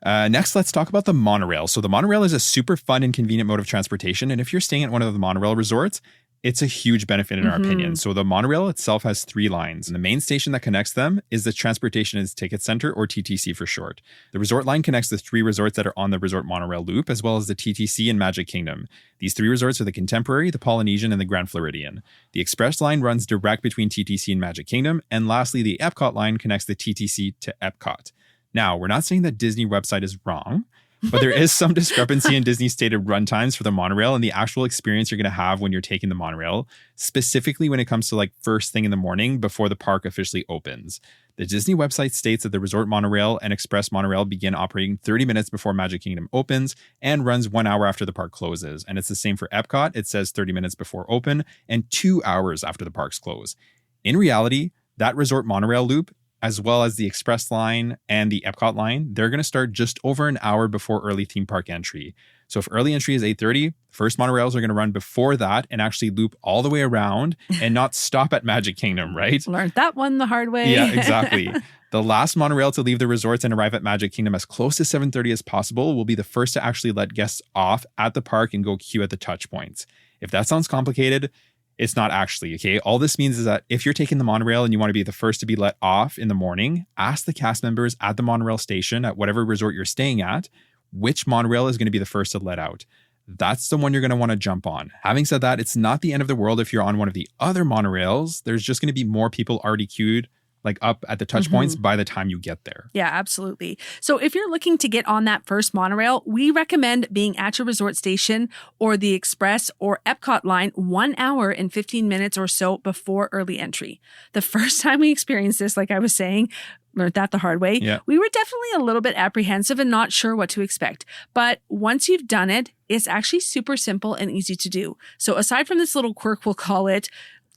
Next, let's talk about the monorail. So the monorail is a super fun and convenient mode of transportation, and if you're staying at one of the monorail resorts, it's a huge benefit in our opinion. So the monorail itself has 3 lines, and the main station that connects them is the Transportation and Ticket Center, or TTC for short. The resort line connects the 3 resorts that are on the resort monorail loop, as well as the TTC and Magic Kingdom. These 3 resorts are the Contemporary, the Polynesian, and the Grand Floridian. The Express line runs direct between TTC and Magic Kingdom, and lastly, the Epcot line connects the TTC to Epcot. Now, we're not saying that Disney website is wrong, but there is some discrepancy in Disney's stated run times for the monorail and the actual experience you're going to have when you're taking the monorail, specifically when it comes to like first thing in the morning before the park officially opens. The Disney website states that the resort monorail and express monorail begin operating 30 minutes before Magic Kingdom opens and runs 1 hour after the park closes. And it's the same for Epcot. It says 30 minutes before open and 2 hours after the parks close. In reality, that resort monorail loop, as well as the Express line and the Epcot line, they're going to start just over an hour before early theme park entry. So if early entry is 8:30, first monorails are going to run before that and actually loop all the way around and not stop at Magic Kingdom, right? Learned that one the hard way. Yeah, exactly. The last monorail to leave the resorts and arrive at Magic Kingdom as close to 7:30 as possible will be the first to actually let guests off at the park and go queue at the touch points. If that sounds complicated, it's not actually, okay? All this means is that if you're taking the monorail and you want to be the first to be let off in the morning, ask the cast members at the monorail station at whatever resort you're staying at, which monorail is going to be the first to let out. That's the one you're going to want to jump on. Having said that, it's not the end of the world if you're on one of the other monorails. There's just going to be more people already queued like up at the touch points by the time you get there. Yeah, absolutely. So if you're looking to get on that first monorail, we recommend being at your resort station or the Express or Epcot line 1 hour and 15 minutes or so before early entry. The first time we experienced this, like I was saying, learned that the hard way. Yeah. We were definitely a little bit apprehensive and not sure what to expect. But once you've done it, it's actually super simple and easy to do. So aside from this little quirk, we'll call it,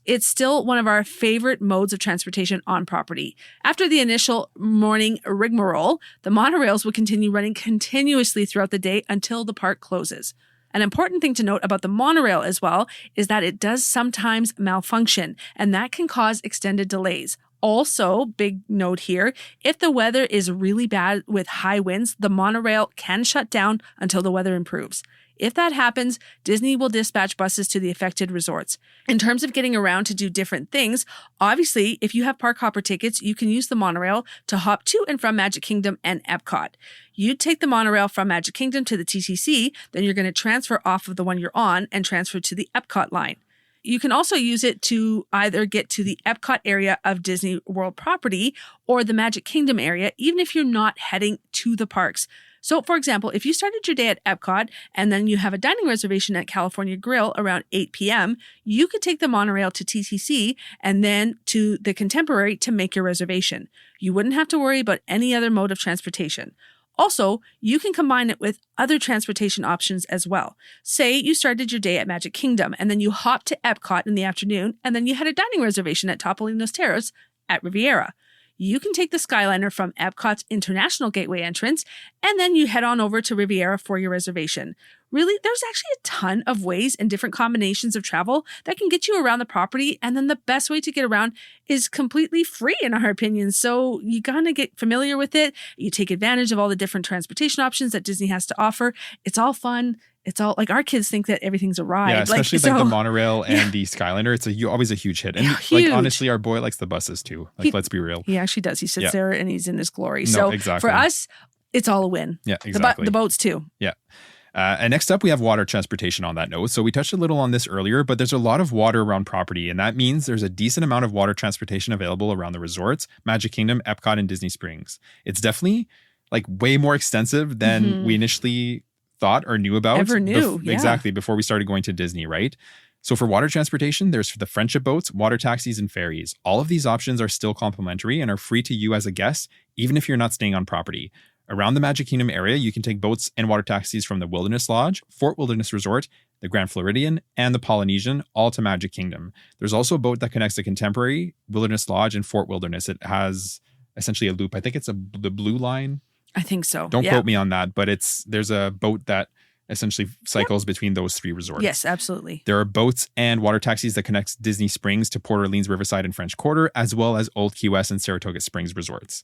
it's still one of our favorite modes of transportation on property. After the initial morning rigmarole, the monorails will continue running continuously throughout the day until the park closes. An important thing to note about the monorail as well is that it does sometimes malfunction, and that can cause extended delays. Also, big note here, if the weather is really bad with high winds, the monorail can shut down until the weather improves. If that happens, Disney will dispatch buses to the affected resorts. In terms of getting around to do different things, obviously, if you have park hopper tickets, you can use the monorail to hop to and from Magic Kingdom and Epcot. You take the monorail from Magic Kingdom to the TTC, then you're going to transfer off of the one you're on and transfer to the Epcot line. You can also use it to either get to the Epcot area of Disney World property or the Magic Kingdom area, even if you're not heading to the parks. So, for example, if you started your day at Epcot and then you have a dining reservation at California Grill around 8 p.m., you could take the monorail to TTC and then to the Contemporary to make your reservation. You wouldn't have to worry about any other mode of transportation. Also, you can combine it with other transportation options as well. Say you started your day at Magic Kingdom and then you hopped to Epcot in the afternoon and then you had a dining reservation at Topolino's Terrace at Riviera. You can take the Skyliner from Epcot's International Gateway entrance, and then you head on over to Riviera for your reservation. Really, there's actually a ton of ways and different combinations of travel that can get you around the property, and then the best way to get around is completely free, in our opinion. So you gotta get familiar with it. You take advantage of all the different transportation options that Disney has to offer. It's all fun. It's all like our kids think that everything's a ride. Yeah, especially like the monorail and the Skyliner. It's always a huge hit. And like honestly, our boy likes the buses too. Like let's be real. He actually does. He sits there and he's in his glory. No, so exactly. For us, it's all a win. Yeah, exactly. The boats too. Yeah. And next up, we have water transportation on that note. So we touched a little on this earlier, but there's a lot of water around property. And that means there's a decent amount of water transportation available around the resorts, Magic Kingdom, Epcot, and Disney Springs. It's definitely like way more extensive than we initially thought or knew about. Ever knew. Exactly. Before we started going to Disney, right? So for water transportation, there's the friendship boats, water taxis, and ferries. All of these options are still complimentary and are free to you as a guest, even if you're not staying on property. Around the Magic Kingdom area, you can take boats and water taxis from the Wilderness Lodge, Fort Wilderness Resort, the Grand Floridian, and the Polynesian, all to Magic Kingdom. There's also a boat that connects the Contemporary, Wilderness Lodge, and Fort Wilderness. It has essentially a loop. I think it's the Blue Line. I think so. Don't quote me on that, but there's a boat that essentially cycles between those three resorts. Yes, absolutely. There are boats and water taxis that connects Disney Springs to Port Orleans, Riverside, and French Quarter, as well as Old Key West and Saratoga Springs resorts.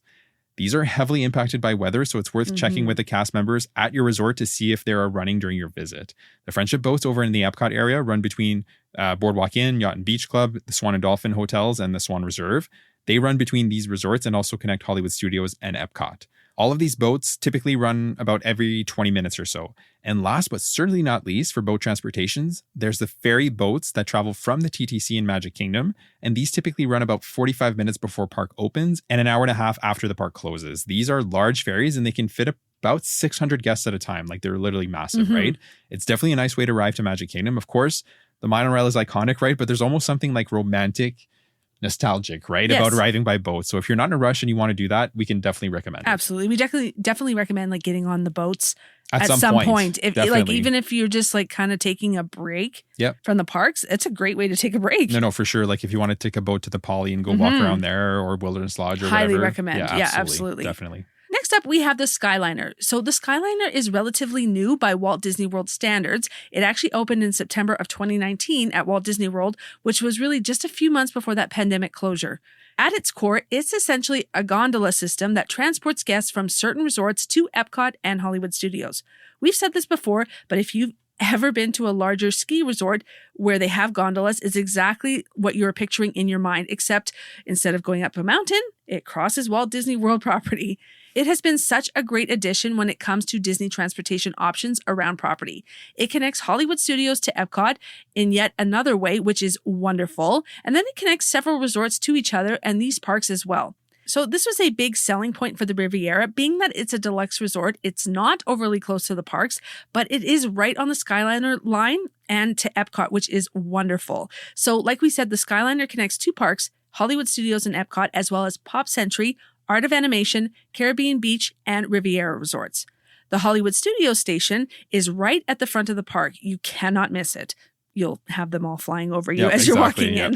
These are heavily impacted by weather, so it's worth checking with the cast members at your resort to see if they are running during your visit. The friendship boats over in the Epcot area run between Boardwalk Inn, Yacht and Beach Club, the Swan and Dolphin Hotels, and the Swan Reserve. They run between these resorts and also connect Hollywood Studios and Epcot. All of these boats typically run about every 20 minutes or so. And last but certainly not least, for boat transportations, there's the ferry boats that travel from the TTC in Magic Kingdom. And these typically run about 45 minutes before park opens and an hour and a half after the park closes. These are large ferries and they can fit about 600 guests at a time. Like they're literally massive, right? It's definitely a nice way to arrive to Magic Kingdom. Of course, the monorail is iconic, right? But there's almost something like romantic, nostalgic, right? Yes. About arriving by boat. So if you're not in a rush and you want to do that, we can definitely recommend it. Absolutely. We definitely recommend like getting on the boats at some point. If like even if you're just like kind of taking a break from the parks, it's a great way to take a break. No, for sure. Like if you want to take a boat to the Poly and go walk around there or Wilderness Lodge or highly whatever. recommend. Yeah, absolutely. Definitely. Next up, we have the Skyliner. So the Skyliner is relatively new by Walt Disney World standards. It actually opened in September of 2019 at Walt Disney World, which was really just a few months before that pandemic closure. At its core, it's essentially a gondola system that transports guests from certain resorts to Epcot and Hollywood Studios. We've said this before, but if you've ever been to a larger ski resort where they have gondolas, it's exactly what you're picturing in your mind, except instead of going up a mountain, it crosses Walt Disney World property. It has been such a great addition when it comes to Disney transportation options around property. It connects Hollywood Studios to Epcot in yet another way, which is wonderful. And then it connects several resorts to each other and these parks as well. So this was a big selling point for the Riviera, being that it's a deluxe resort. It's not overly close to the parks, but it is right on the Skyliner line and to Epcot, which is wonderful. So like we said, the Skyliner connects two parks, Hollywood Studios and Epcot, as well as Pop Century, Art of Animation, Caribbean Beach, and Riviera resorts. The Hollywood Studios station is right at the front of the park. You cannot miss it. You'll have them all flying over you as you're walking in.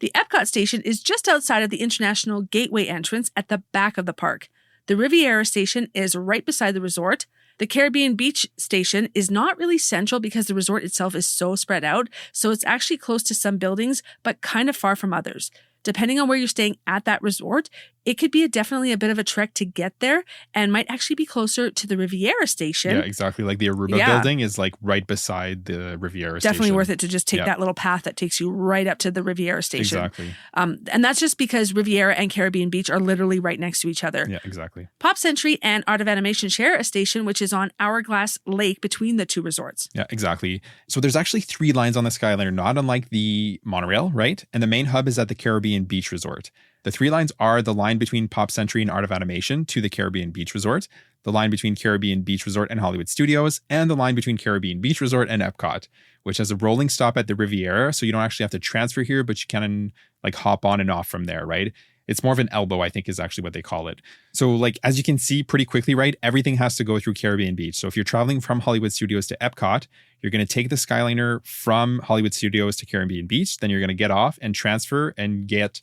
The Epcot station is just outside of the International Gateway entrance at the back of the park. The Riviera station is right beside the resort. The Caribbean Beach station is not really central because the resort itself is so spread out, so it's actually close to some buildings, but kind of far from others. Depending on where you're staying at that resort, it could be definitely a bit of a trek to get there and might actually be closer to the Riviera station. Yeah, exactly. Like the Aruba building is like right beside the Riviera station. Definitely worth it to just take that little path that takes you right up to the Riviera station. Exactly. And that's just because Riviera and Caribbean Beach are literally right next to each other. Yeah, exactly. Pop Century and Art of Animation share a station which is on Hourglass Lake between the two resorts. Yeah, exactly. So there's actually 3 lines on the Skyliner, not unlike the monorail, right? And the main hub is at the Caribbean Beach Resort. The 3 lines are the line between Pop Century and Art of Animation to the Caribbean Beach Resort, the line between Caribbean Beach Resort and Hollywood Studios, and the line between Caribbean Beach Resort and Epcot, which has a rolling stop at the Riviera. So you don't actually have to transfer here, but you can like hop on and off from there, right? It's more of an elbow, I think, is actually what they call it. So like, as you can see pretty quickly, right, everything has to go through Caribbean Beach. So if you're traveling from Hollywood Studios to Epcot, you're going to take the Skyliner from Hollywood Studios to Caribbean Beach. Then you're going to get off and transfer and get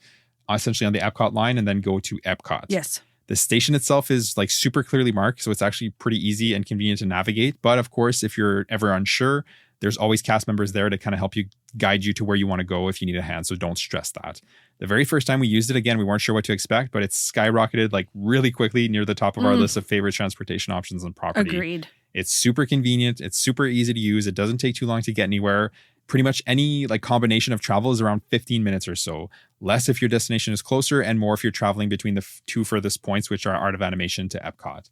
essentially on the Epcot line and then go to Epcot. Yes. The station itself is like super clearly marked. So it's actually pretty easy and convenient to navigate. But of course, if you're ever unsure, there's always cast members there to kind of help you guide you to where you want to go if you need a hand. So don't stress that. The very first time we used it, again, we weren't sure what to expect, but it's skyrocketed like really quickly near the top of our list of favorite transportation options on property. Agreed. It's super convenient. It's super easy to use. It doesn't take too long to get anywhere. Pretty much any like combination of travel is around 15 minutes or so. Less if your destination is closer and more if you're traveling between the two furthest points, which are Art of Animation to Epcot.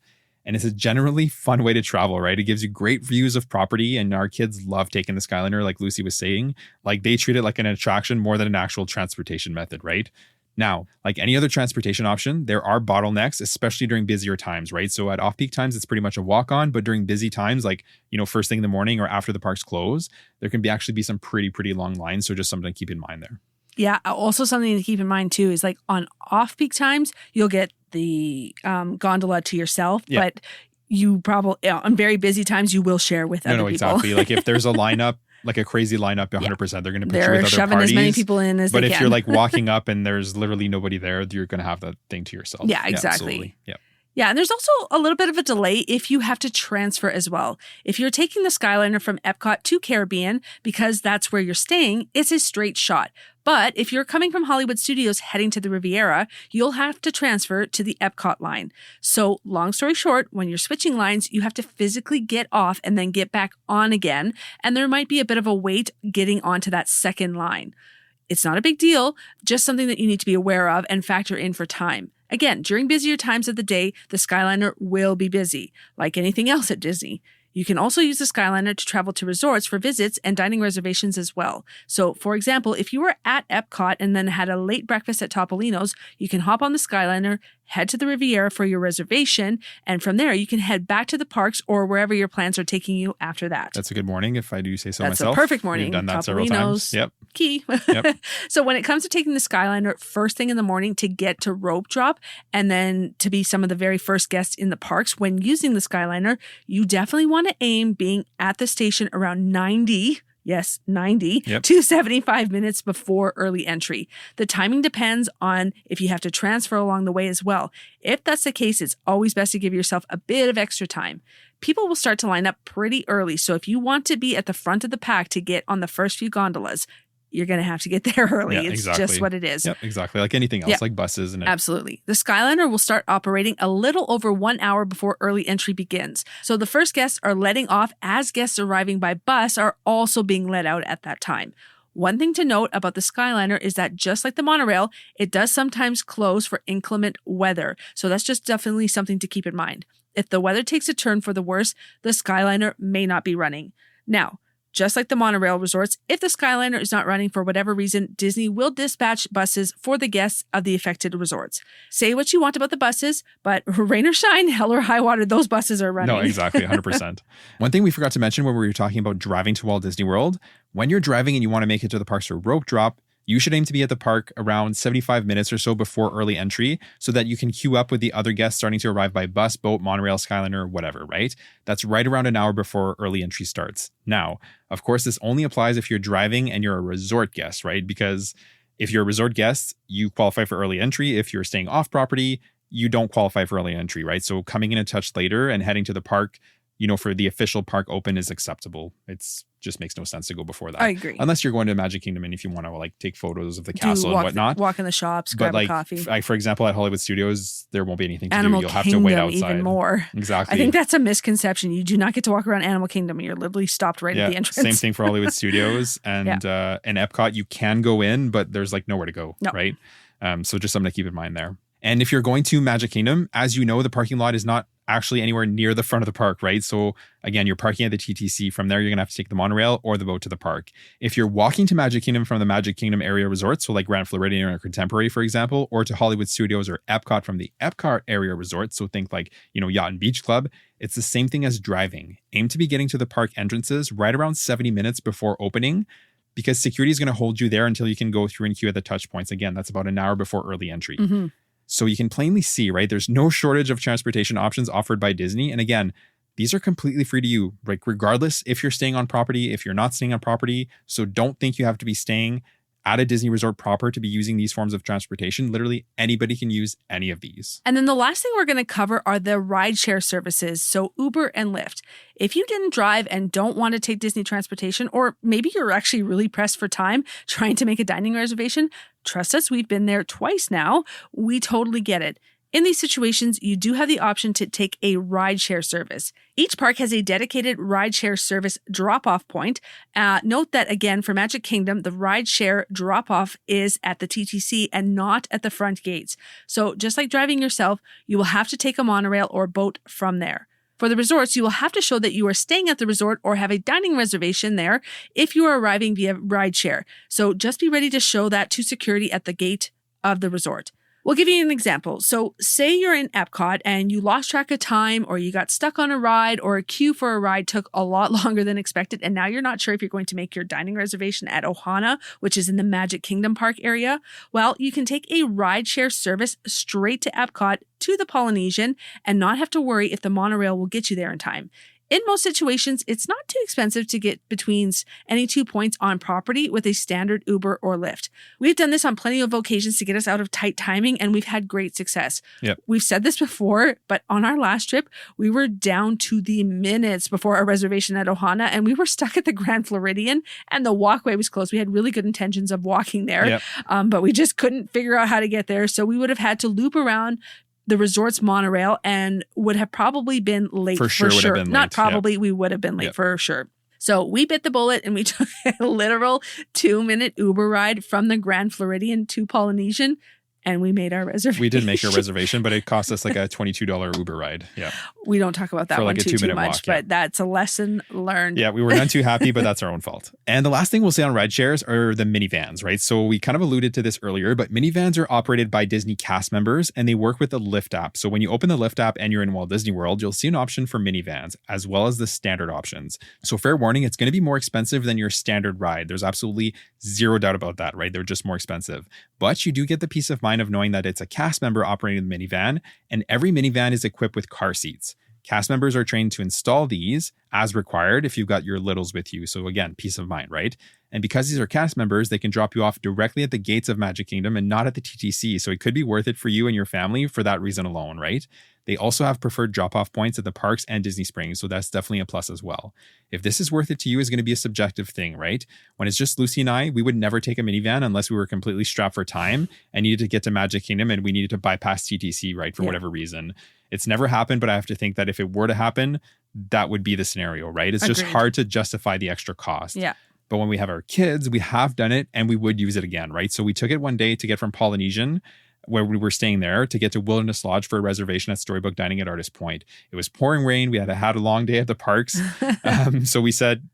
And it's a generally fun way to travel, right? It gives you great views of property, and our kids love taking the Skyliner, like Lucy was saying. Like they treat it like an attraction more than an actual transportation method, right? Now, like any other transportation option, there are bottlenecks, especially during busier times, right? So at off-peak times, it's pretty much a walk-on, but during busy times, like, you know, first thing in the morning or after the parks close, there can actually be some pretty long lines. So just something to keep in mind there. Yeah. Also something to keep in mind too is like on off-peak times, you'll get the gondola to yourself, but you probably on very busy times you will share with other people. Exactly. Like if there's a lineup, like a crazy lineup, 100%, they're going to put you with other shoving parties. As many people in as they can. But if you're like walking up and there's literally nobody there, you're going to have that thing to yourself. Yeah, exactly. Yeah. Yeah, and there's also a little bit of a delay if you have to transfer as well. If you're taking the Skyliner from Epcot to Caribbean, because that's where you're staying, it's a straight shot. But if you're coming from Hollywood Studios heading to the Riviera, you'll have to transfer to the Epcot line. So long story short, when you're switching lines, you have to physically get off and then get back on again. And there might be a bit of a wait getting onto that second line. It's not a big deal, just something that you need to be aware of and factor in for time. Again, during busier times of the day, the Skyliner will be busy, like anything else at Disney. You can also use the Skyliner to travel to resorts for visits and dining reservations as well. So, for example, if you were at Epcot and then had a late breakfast at Topolino's, you can hop on the Skyliner, head to the Riviera for your reservation, and from there you can head back to the parks or wherever your plans are taking you after that. That's a good morning if I do say so myself. That's a perfect morning. We've done that several Topolino's times. Yep. Key. Yep. So when it comes to taking the Skyliner first thing in the morning to get to rope drop and then to be some of the very first guests in the parks when using the Skyliner, you definitely want to aim being at the station around 90 to 75 minutes before early entry. The timing depends on if you have to transfer along the way as well. If that's the case, it's always best to give yourself a bit of extra time. People will start to line up pretty early, so if you want to be at the front of the pack to get on the first few gondolas, you're going to have to get there early. It's just what it is. Yep, exactly. Like anything else, like buses. And Absolutely. The Skyliner will start operating a little over 1 hour before early entry begins. So the first guests are letting off as guests arriving by bus are also being let out at that time. One thing to note about the Skyliner is that just like the monorail, it does sometimes close for inclement weather. So that's just definitely something to keep in mind. If the weather takes a turn for the worse, the Skyliner may not be running. Now, just like the monorail resorts, if the Skyliner is not running for whatever reason, Disney will dispatch buses for the guests of the affected resorts. Say what you want about the buses, but rain or shine, hell or high water, those buses are running. No, exactly, 100%. One thing we forgot to mention when we were talking about driving to Walt Disney World, when you're driving and you want to make it to the parks for rope drop, you should aim to be at the park around 75 minutes or so before early entry so that you can queue up with the other guests starting to arrive by bus, boat, monorail, Skyliner, whatever, right? That's right around an hour before early entry starts. Now, of course, this only applies if you're driving and you're a resort guest, right? Because if you're a resort guest, you qualify for early entry. If you're staying off property, you don't qualify for early entry, right? So coming in a touch later and heading to the park, you know, for the official park open is acceptable. It's just makes no sense to go before that. I agree. Unless you're going to Magic Kingdom and if you want to like take photos of the castle and whatnot. Walk in the shops, grab a coffee. For example, at Hollywood Studios, there won't be anything to Animal do. You'll Kingdom, have to wait outside. Even more. Exactly. I think that's a misconception. You do not get to walk around Animal Kingdom. You're literally stopped right at the entrance. Same thing for Hollywood Studios and Epcot. You can go in, but there's like nowhere to go, right? So just something to keep in mind there. And if you're going to Magic Kingdom, as you know, the parking lot is not actually anywhere near the front of the park, right? So again, you're parking at the TTC. From there, you're going to have to take the monorail or the boat to the park. If you're walking to Magic Kingdom from the Magic Kingdom area resorts, so like Grand Floridian or Contemporary, for example, or to Hollywood Studios or Epcot from the Epcot area resorts, so think like, Yacht and Beach Club, it's the same thing as driving. Aim to be getting to the park entrances right around 70 minutes before opening, because security is going to hold you there until you can go through and queue at the touch points. Again, that's about an hour before early entry. Mm-hmm. So you can plainly see, right? There's no shortage of transportation options offered by Disney. And again, these are completely free to you, like regardless if you're staying on property, if you're not staying on property. So don't think you have to be staying at a Disney resort proper to be using these forms of transportation. Literally anybody can use any of these. And then the last thing we're going to cover are the rideshare services, so Uber and Lyft. If you didn't drive and don't want to take Disney transportation, or maybe you're actually really pressed for time trying to make a dining reservation, trust us, we've been there twice now. We totally get it. In these situations, you do have the option to take a rideshare service. Each park has a dedicated rideshare service drop-off point. Note that, again, for Magic Kingdom, the rideshare drop-off is at the TTC and not at the front gates. So just like driving yourself, you will have to take a monorail or boat from there. For the resorts, you will have to show that you are staying at the resort or have a dining reservation there if you are arriving via rideshare. So just be ready to show that to security at the gate of the resort. We'll give you an example. So say you're in Epcot and you lost track of time, or you got stuck on a ride, or a queue for a ride took a lot longer than expected, and now you're not sure if you're going to make your dining reservation at Ohana, which is in the Magic Kingdom Park area. Well, you can take a rideshare service straight to Epcot to the Polynesian and not have to worry if the monorail will get you there in time. In most situations, it's not too expensive to get between any 2 points on property with a standard Uber or Lyft. We've done this on plenty of occasions to get us out of tight timing, and we've had great success. Yep. We've said this before, but on our last trip, we were down to the minutes before our reservation at Ohana, and we were stuck at the Grand Floridian, and the walkway was closed. We had really good intentions of walking there, but we just couldn't figure out how to get there, so we would have had to loop around the resort's monorail and would have probably been late for sure. Not probably, we would have been late for sure. So we bit the bullet and we took a literal 2-minute Uber ride from the Grand Floridian to Polynesian, and we made our reservation. We did make our reservation, but it cost us like a $22 Uber ride. Yeah. We don't talk about that one too much, but that's a lesson learned. Yeah, we were none too happy, but that's our own fault. And the last thing we'll say on rideshares are the Minnie Vans, right? So we kind of alluded to this earlier, but Minnie Vans are operated by Disney cast members and they work with the Lyft app. So when you open the Lyft app and you're in Walt Disney World, you'll see an option for Minnie Vans as well as the standard options. So fair warning, it's going to be more expensive than your standard ride. There's absolutely zero doubt about that, right? They're just more expensive. But you do get the peace of mind of knowing that it's a cast member operating the minivan, and every minivan is equipped with car seats. Cast members are trained to install these as required if you've got your littles with you. So again, peace of mind, right? And because these are cast members, they can drop you off directly at the gates of Magic Kingdom and not at the TTC. So it could be worth it for you and your family for that reason alone, right? They also have preferred drop-off points at the parks and Disney Springs, so that's definitely a plus as well. If this is worth it to you is going to be a subjective thing, right? When it's just Lucy and I, we would never take a minivan unless we were completely strapped for time and needed to get to Magic Kingdom and we needed to bypass TTC, right, for whatever reason. It's never happened, but I have to think that if it were to happen, that would be the scenario, right? It's just hard to justify the extra cost. Yeah. But when we have our kids, we have done it and we would use it again, right? So we took it one day to get from Polynesian, where we were staying there, to get to Wilderness Lodge for a reservation at Storybook Dining at Artist Point. It was pouring rain. We had a long day at the parks. So we said,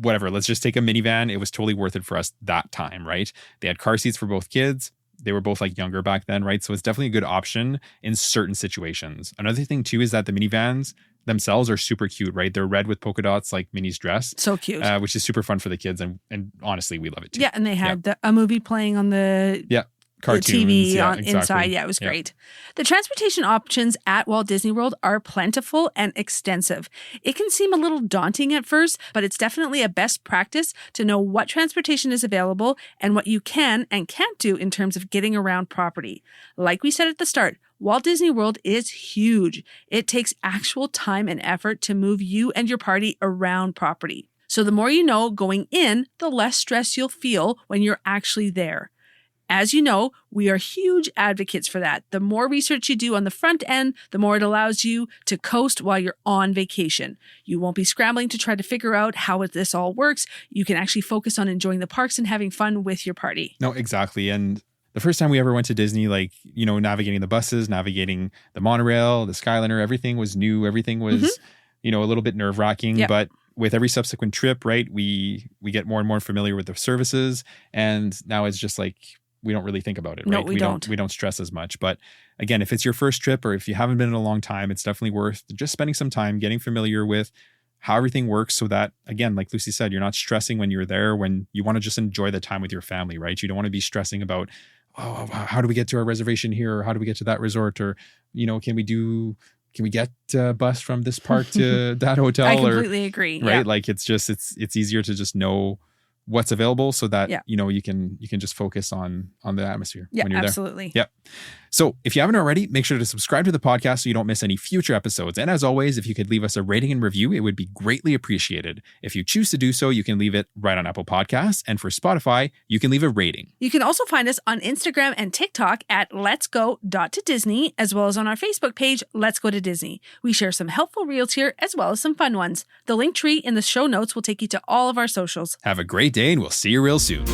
whatever, let's just take a minivan. It was totally worth it for us that time, right? They had car seats for both kids. They were both like younger back then, right? So it's definitely a good option in certain situations. Another thing too is that the minivans themselves are super cute, right? They're red with polka dots like Minnie's dress. So cute. Which is super fun for the kids. And honestly, we love it too. Yeah, and they had a movie playing on the cartoons, TV exactly. inside. Yeah, it was great. The transportation options at Walt Disney World are plentiful and extensive. It can seem a little daunting at first, but it's definitely a best practice to know what transportation is available and what you can and can't do in terms of getting around property. Like we said at the start, Walt Disney World is huge. It takes actual time and effort to move you and your party around property. So the more you know going in, the less stress you'll feel when you're actually there. As you know, we are huge advocates for that. The more research you do on the front end, the more it allows you to coast while you're on vacation. You won't be scrambling to try to figure out how this all works. You can actually focus on enjoying the parks and having fun with your party. No, exactly. And the first time we ever went to Disney, like, navigating the buses, navigating the monorail, the Skyliner, everything was new. Everything was, a little bit nerve wracking, but with every subsequent trip, right, we get more and more familiar with the services. And now it's just like, we don't really think about it, right? No, we don't. We don't stress as much. But again, if it's your first trip or if you haven't been in a long time, it's definitely worth just spending some time getting familiar with how everything works so that, again, like Lucy said, you're not stressing when you're there, when you want to just enjoy the time with your family, right? You don't want to be stressing about, oh, how do we get to our reservation here? Or how do we get to that resort? Or, can we get a bus from this park to that hotel? I completely agree. Right? Yeah. Like it's easier to just know what's available so that, you can just focus on the atmosphere when you're absolutely. there. Yeah. So if you haven't already, make sure to subscribe to the podcast so you don't miss any future episodes. And as always, if you could leave us a rating and review, it would be greatly appreciated. If you choose to do so, you can leave it right on Apple Podcasts. And for Spotify, you can leave a rating. You can also find us on Instagram and TikTok at letsgo.to-disney, as well as on our Facebook page, Let's Go to Disney. We share some helpful reels here, as well as some fun ones. The link tree in the show notes will take you to all of our socials. Have a great day, and we'll see you real soon.